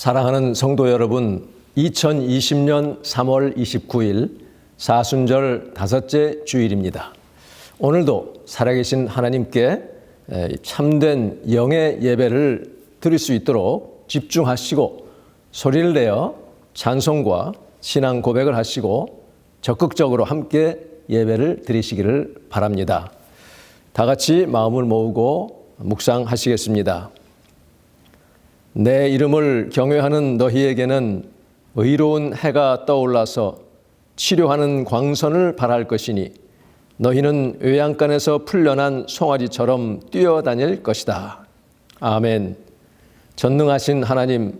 사랑하는 성도 여러분, 2020년 3월 29일 사순절 다섯째 주일입니다. 오늘도 살아계신 하나님께 참된 영의 예배를 드릴 수 있도록 집중하시고 소리를 내어 찬송과 신앙 고백을 하시고 적극적으로 함께 예배를 드리시기를 바랍니다. 다 같이 마음을 모으고 묵상하시겠습니다. 내 이름을 경외하는 너희에게는 의로운 해가 떠올라서 치료하는 광선을 발할 것이니 너희는 외양간에서 풀려난 송아지처럼 뛰어다닐 것이다. 아멘. 전능하신 하나님,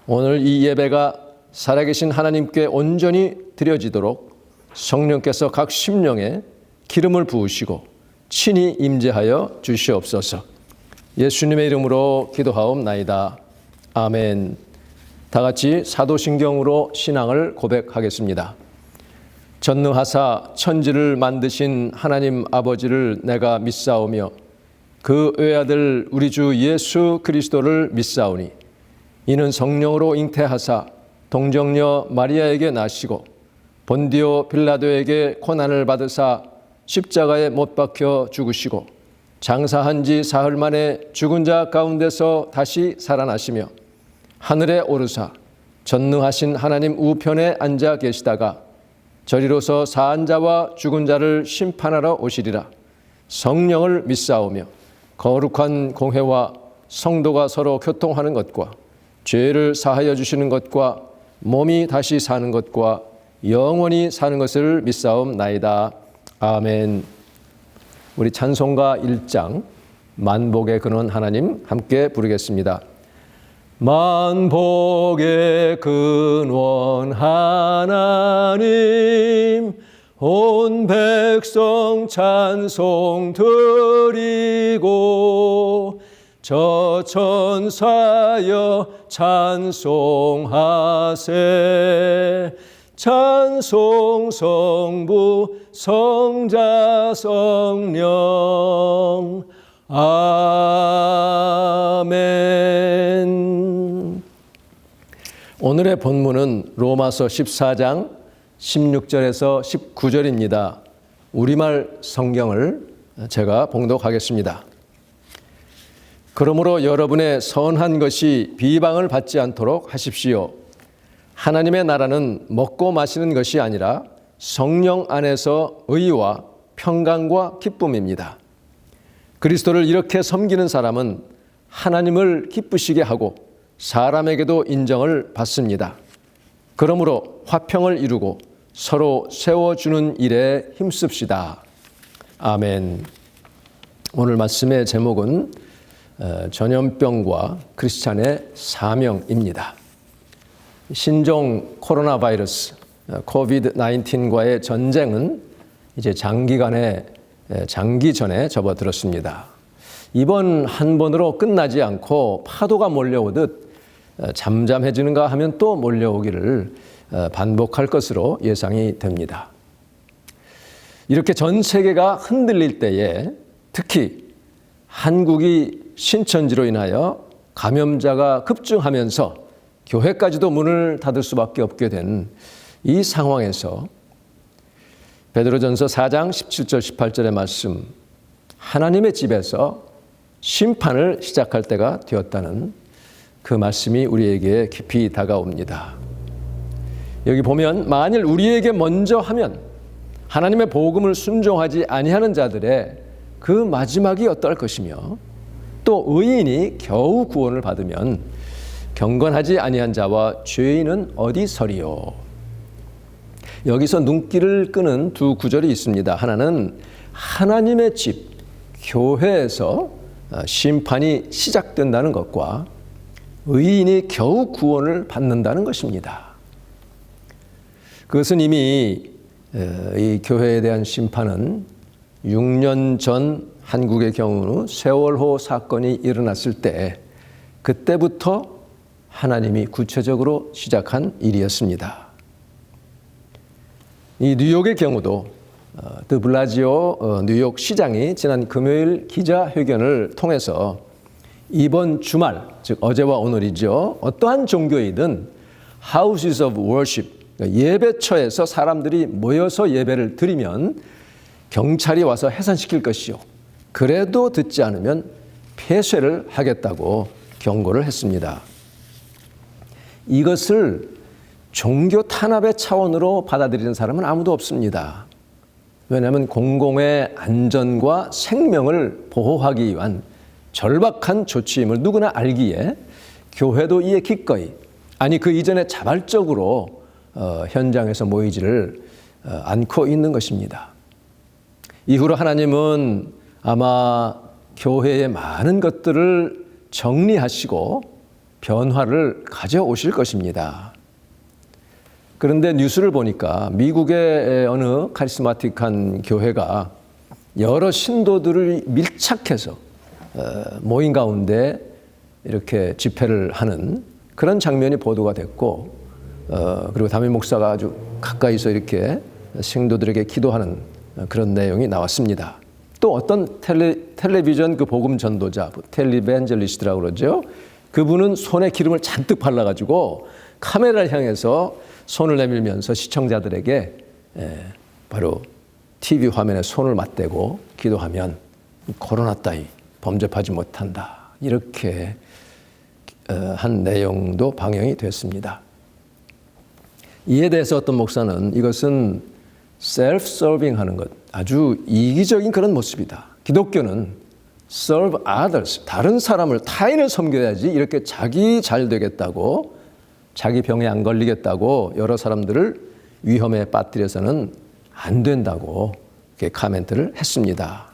오늘 이 예배가 살아계신 하나님께 온전히 드려지도록 성령께서 각 심령에 기름을 부으시고 친히 임재하여 주시옵소서. 예수님의 이름으로 기도하옵나이다. 아멘. 다 같이 사도신경으로 신앙을 고백하겠습니다. 전능하사 천지를 만드신 하나님 아버지를 내가 믿사오며 그 외아들 우리 주 예수 그리스도를 믿사오니 이는 성령으로 잉태하사 동정녀 마리아에게 나시고 본디오 빌라도에게 고난을 받으사 십자가에 못 박혀 죽으시고 장사한 지 사흘 만에 죽은 자 가운데서 다시 살아나시며 하늘에 오르사 전능하신 하나님 우편에 앉아 계시다가 저리로서 사한 자와 죽은 자를 심판하러 오시리라. 성령을 믿사오며 거룩한 공회와 성도가 서로 교통하는 것과 죄를 사하여 주시는 것과 몸이 다시 사는 것과 영원히 사는 것을 믿사옵나이다. 아멘. 우리 찬송가 1장 만복의 근원 하나님 함께 부르겠습니다. 만복의 근원 하나님 온 백성 찬송 드리고 저 천사여 찬송하세 찬송 성부 성자 성령 아멘. 오늘의 본문은 로마서 14장 16절에서 19절입니다. 우리말 성경을 제가 봉독하겠습니다. 그러므로 여러분의 선한 것이 비방을 받지 않도록 하십시오. 하나님의 나라는 먹고 마시는 것이 아니라 성령 안에서 의와 평강과 기쁨입니다. 그리스도를 이렇게 섬기는 사람은 하나님을 기쁘시게 하고 사람에게도 인정을 받습니다. 그러므로 화평을 이루고 서로 세워주는 일에 힘씁시다. 아멘. 오늘 말씀의 제목은 전염병과 크리스찬의 사명입니다. 신종 코로나 바이러스 코비드-19과의 전쟁은 이제 장기전에 접어들었습니다. 이번 한 번으로 끝나지 않고 파도가 몰려오듯 잠잠해지는가 하면 또 몰려오기를 반복할 것으로 예상이 됩니다. 이렇게 전 세계가 흔들릴 때에 특히 한국이 신천지로 인하여 감염자가 급증하면서 교회까지도 문을 닫을 수밖에 없게 된 이 상황에서 베드로전서 4장 17절 18절의 말씀, 하나님의 집에서 심판을 시작할 때가 되었다는 그 말씀이 우리에게 깊이 다가옵니다. 여기 보면 만일 우리에게 먼저 하면 하나님의 복음을 순종하지 아니하는 자들의 그 마지막이 어떨 것이며 또 의인이 겨우 구원을 받으면 경건하지 아니한 자와 죄인은 어디 서리요. 여기서 눈길을 끄는 두 구절이 있습니다. 하나는 하나님의 집, 교회에서 심판이 시작된다는 것과 의인이 겨우 구원을 받는다는 것입니다. 그것은 이미 이 교회에 대한 심판은 6년 전 한국의 경우 세월호 사건이 일어났을 때 그때부터 하나님이 구체적으로 시작한 일이었습니다. 이 뉴욕의 경우도 드블라지오 뉴욕 시장이 지난 금요일 기자회견을 통해서 이번 주말, 즉 어제와 오늘이죠. 어떠한 종교이든 Houses of Worship, 예배처에서 사람들이 모여서 예배를 드리면 경찰이 와서 해산시킬 것이요. 그래도 듣지 않으면 폐쇄를 하겠다고 경고를 했습니다. 이것을 종교 탄압의 차원으로 받아들이는 사람은 아무도 없습니다. 왜냐하면 공공의 안전과 생명을 보호하기 위한 절박한 조치임을 누구나 알기에 교회도 이에 기꺼이, 아니 그 이전에 자발적으로 현장에서 모이지를 않고 있는 것입니다. 이후로 하나님은 아마 교회의 많은 것들을 정리하시고 변화를 가져오실 것입니다. 그런데 뉴스를 보니까 미국의 어느 카리스마틱한 교회가 여러 신도들을 밀착해서 모임 가운데 이렇게 집회를 하는 그런 장면이 보도가 됐고, 그리고 담임 목사가 아주 가까이서 이렇게 신도들에게 기도하는 그런 내용이 나왔습니다. 또 어떤 텔레비전 그 복음 전도자, 텔리벤젤리스트라고 그러죠. 그분은 손에 기름을 잔뜩 발라가지고 카메라를 향해서 손을 내밀면서 시청자들에게 바로 TV 화면에 손을 맞대고 기도하면 코로나 따위 범접하지 못한다. 이렇게 한 내용도 방영이 됐습니다. 이에 대해서 어떤 목사는 이것은 self-serving 하는 것, 아주 이기적인 그런 모습이다. 기독교는 serve others, 다른 사람을, 타인을 섬겨야지 이렇게 자기 잘 되겠다고, 자기 병에 안 걸리겠다고 여러 사람들을 위험에 빠뜨려서는 안 된다고 이렇게 코멘트를 했습니다.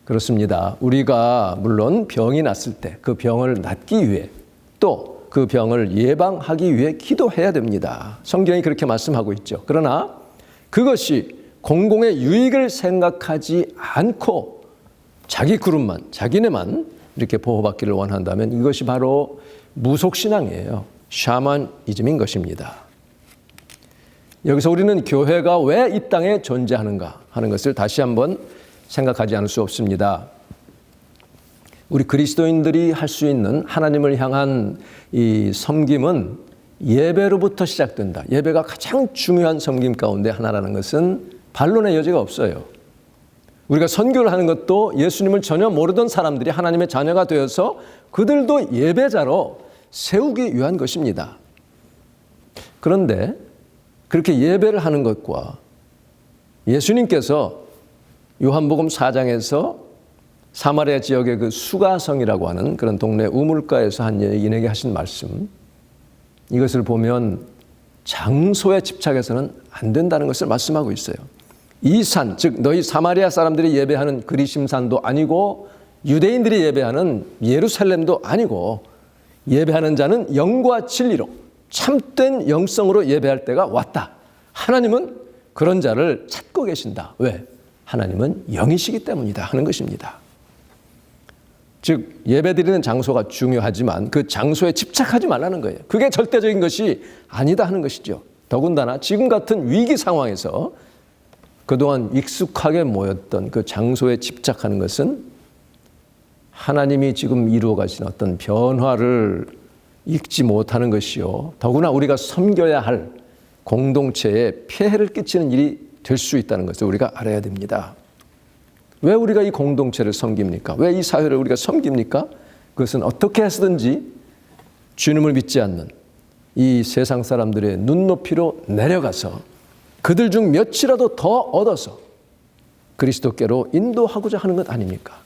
그렇습니다. 우리가 물론 병이 났을 때 그 병을 낫기 위해 또 그 병을 예방하기 위해 기도해야 됩니다. 성경이 그렇게 말씀하고 있죠. 그러나 그것이 공공의 유익을 생각하지 않고 자기 그룹만, 자기네만 이렇게 보호받기를 원한다면 이것이 바로 무속신앙이에요. 샤머니즘인 것입니다. 여기서 우리는 교회가 왜 이 땅에 존재하는가 하는 것을 다시 한번 생각하지 않을 수 없습니다. 우리 그리스도인들이 할 수 있는 하나님을 향한 이 섬김은 예배로부터 시작된다. 예배가 가장 중요한 섬김 가운데 하나라는 것은 반론의 여지가 없어요. 우리가 선교를 하는 것도 예수님을 전혀 모르던 사람들이 하나님의 자녀가 되어서 그들도 예배자로 세우기 위한 것입니다. 그런데 그렇게 예배를 하는 것과 예수님께서 요한복음 4장에서 사마리아 지역의 그 수가성이라고 하는 그런 동네 우물가에서 한 여인에게 하신 말씀, 이것을 보면 장소에 집착해서는 안 된다는 것을 말씀하고 있어요. 이 산, 즉 너희 사마리아 사람들이 예배하는 그리심산도 아니고 유대인들이 예배하는 예루살렘도 아니고 예배하는 자는 영과 진리로 참된 영성으로 예배할 때가 왔다. 하나님은 그런 자를 찾고 계신다. 왜? 하나님은 영이시기 때문이다 하는 것입니다. 즉 예배드리는 장소가 중요하지만 그 장소에 집착하지 말라는 거예요. 그게 절대적인 것이 아니다 하는 것이죠. 더군다나 지금 같은 위기 상황에서 그동안 익숙하게 모였던 그 장소에 집착하는 것은 하나님이 지금 이루어 가신 어떤 변화를 읽지 못하는 것이요. 더구나 우리가 섬겨야 할 공동체에 폐해를 끼치는 일이 될 수 있다는 것을 우리가 알아야 됩니다. 왜 우리가 이 공동체를 섬깁니까? 왜 이 사회를 우리가 섬깁니까? 그것은 어떻게 해서든지 주님을 믿지 않는 이 세상 사람들의 눈높이로 내려가서 그들 중 몇이라도 더 얻어서 그리스도께로 인도하고자 하는 것 아닙니까?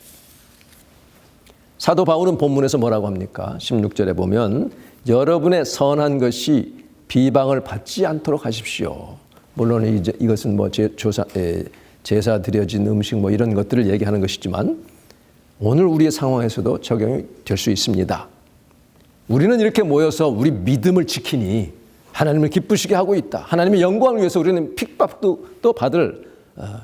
사도 바울은 본문에서 뭐라고 합니까? 16절에 보면 여러분의 선한 것이 비방을 받지 않도록 하십시오. 물론 이것은 뭐 제사 드려진 음식 뭐 이런 것들을 얘기하는 것이지만 오늘 우리의 상황에서도 적용이 될 수 있습니다. 우리는 이렇게 모여서 우리 믿음을 지키니 하나님을 기쁘시게 하고 있다. 하나님의 영광을 위해서 우리는 핍박도 또 받을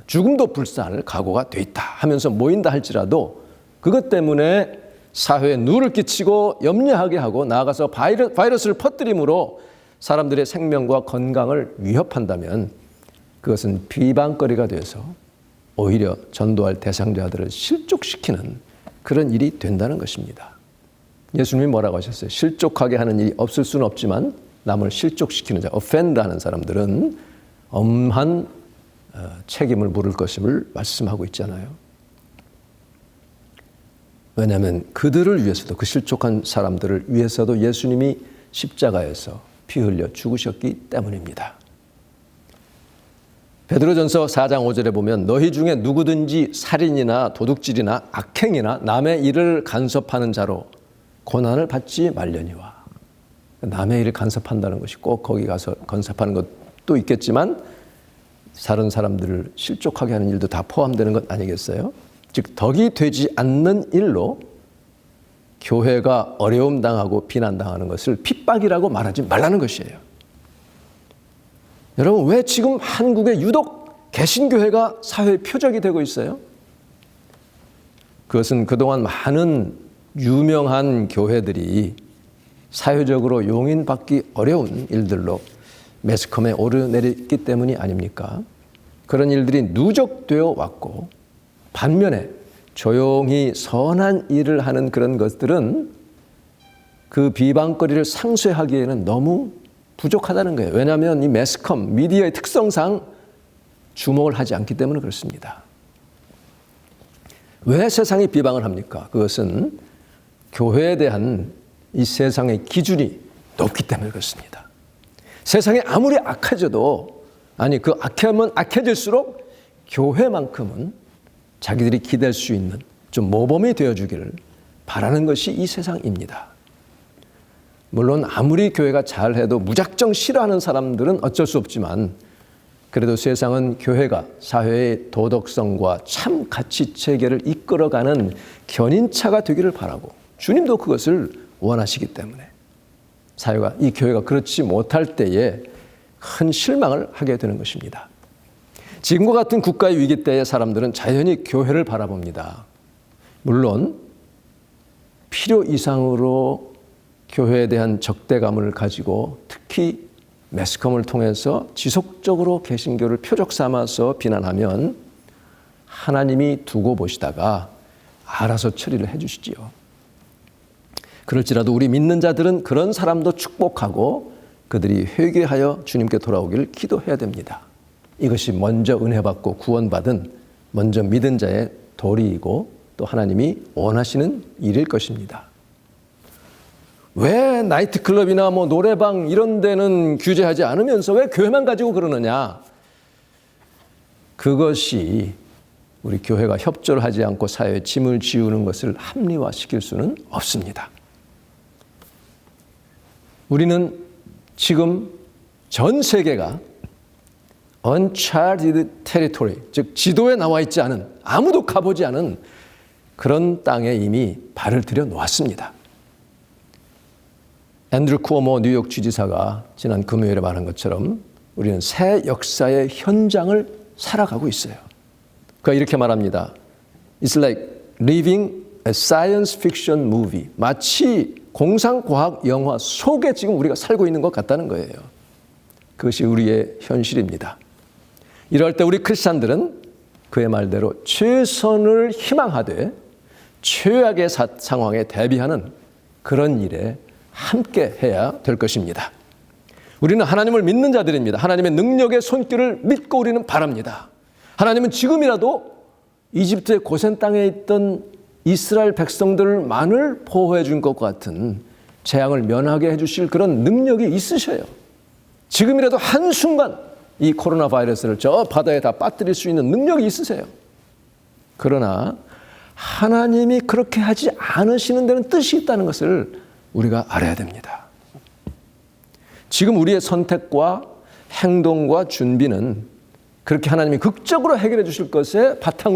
죽음도 불사할 각오가 돼 있다 하면서 모인다 할지라도 그것 때문에 사회에 누를 끼치고 염려하게 하고 나아가서 바이러스를 퍼뜨림으로 사람들의 생명과 건강을 위협한다면 그것은 비방거리가 돼서 오히려 전도할 대상자들을 실족시키는 그런 일이 된다는 것입니다. 예수님이 뭐라고 하셨어요? 실족하게 하는 일이 없을 수는 없지만 남을 실족시키는 자, offend 하는 사람들은 엄한 책임을 물을 것임을 말씀하고 있잖아요. 왜냐하면 그들을 위해서도, 그 실족한 사람들을 위해서도 예수님이 십자가에서 피 흘려 죽으셨기 때문입니다. 베드로전서 4장 5절에 보면 너희 중에 누구든지 살인이나 도둑질이나 악행이나 남의 일을 간섭하는 자로 고난을 받지 말려니와. 남의 일을 간섭한다는 것이 꼭 거기 가서 간섭하는 것도 있겠지만 다른 사람들을 실족하게 하는 일도 다 포함되는 것 아니겠어요? 즉 덕이 되지 않는 일로 교회가 어려움 당하고 비난당하는 것을 핍박이라고 말하지 말라는 것이에요. 여러분, 왜 지금 한국에 유독 개신교회가 사회의 표적이 되고 있어요? 그것은 그동안 많은 유명한 교회들이 사회적으로 용인받기 어려운 일들로 매스컴에 오르내렸기 때문이 아닙니까? 그런 일들이 누적되어 왔고, 반면에 조용히 선한 일을 하는 그런 것들은 그 비방거리를 상쇄하기에는 너무 부족하다는 거예요. 왜냐하면 이 매스컴, 미디어의 특성상 주목을 하지 않기 때문에 그렇습니다. 왜 세상이 비방을 합니까? 그것은 교회에 대한 이 세상의 기준이 높기 때문에 그렇습니다. 세상이 아무리 악해져도, 그 악하면 악해질수록 교회만큼은 자기들이 기댈 수 있는 좀 모범이 되어주기를 바라는 것이 이 세상입니다. 물론 아무리 교회가 잘해도 무작정 싫어하는 사람들은 어쩔 수 없지만, 그래도 세상은 교회가 사회의 도덕성과 참 가치 체계를 이끌어가는 견인차가 되기를 바라고, 주님도 그것을 원하시기 때문에 사회가, 이 교회가 그렇지 못할 때에 큰 실망을 하게 되는 것입니다. 지금과 같은 국가의 위기 때의 사람들은 자연히 교회를 바라봅니다. 물론 필요 이상으로 교회에 대한 적대감을 가지고 특히 매스컴을 통해서 지속적으로 개신교를 표적 삼아서 비난하면 하나님이 두고 보시다가 알아서 처리를 해 주시지요. 그럴지라도 우리 믿는 자들은 그런 사람도 축복하고 그들이 회개하여 주님께 돌아오기를 기도해야 됩니다. 이것이 먼저 은혜 받고 구원받은 먼저 믿은 자의 도리이고 또 하나님이 원하시는 일일 것입니다. 왜 나이트클럽이나 노래방 이런 데는 규제하지 않으면서 왜 교회만 가지고 그러느냐? 그것이 우리 교회가 협조를 하지 않고 사회에 짐을 지우는 것을 합리화시킬 수는 없습니다. 우리는 지금 전 세계가 uncharted territory, 즉 지도에 나와 있지 않은, 아무도 가보지 않은 그런 땅에 이미 발을 들여 놓았습니다. 앤드류 쿠오모 뉴욕 주지사가 지난 금요일에 말한 것처럼 우리는 새 역사의 현장을 살아가고 있어요. 그가 이렇게 말합니다. It's like living a science fiction movie. 마치 공상과학 영화 속에 지금 우리가 살고 있는 것 같다는 거예요. 그것이 우리의 현실입니다. 이럴 때 우리 크리스찬들은 그의 말대로 최선을 희망하되 최악의 상황에 대비하는 그런 일에 함께 해야 될 것입니다. 우리는 하나님을 믿는 자들입니다. 하나님의 능력의 손길을 믿고 우리는 바랍니다. 하나님은 지금이라도 이집트의 고센 땅에 있던 이스라엘 백성들만을 보호해 준 것 같은 재앙을 면하게 해주실 그런 능력이 있으셔요. 지금이라도 한순간 이 코로나 바이러스를 저 바다에 다 빠뜨릴 수 있는 능력이 있으세요. 그러나 하나님이 그렇게 하지 않으시는 데는 뜻이 있다는 것을 우리가 알아야 됩니다. 지금 우리의 선택과 행동과 준비는 그렇게 하나님이 극적으로 해결해 주실 것에 바탕